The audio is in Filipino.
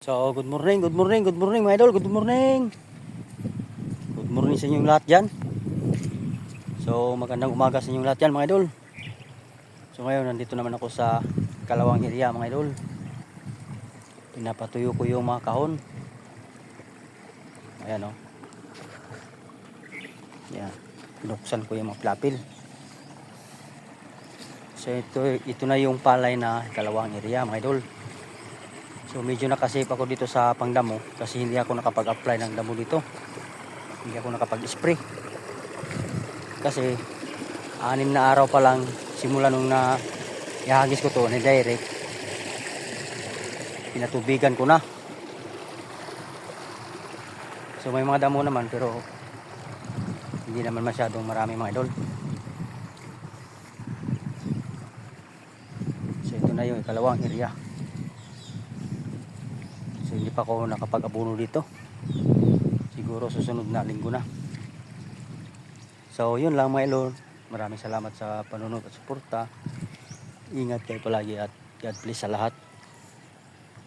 So, good morning mga idol, good morning. Good morning sa inyong lahat dyan. So, magandang umaga sa inyong lahat dyan mga idol. So, ngayon nandito naman ako sa Kalawang area mga idol. Pinapatuyo ko yung mga kahon. Ayan o. Ayan, pinuksan ko yung mga plapil. So, ito na yung palay na Kalawang area mga idol. So medyo nakasave ako dito sa pangdamo kasi hindi ako nakapag-apply ng damo dito. Hindi ako nakapag-spray. Kasi 6 na araw pa lang simula nung na ihagis ko to ni direct. Pinatubigan ko na. So may mga damo naman pero hindi naman masyadong marami mga idol. So ito na yung Kalawang area. So hindi pa ako nakapag-abono dito. Siguro susunod na linggo na. So yun lang mga idol. Maraming salamat sa panunod at suporta. Ingat kayo palagi at God bless sa lahat.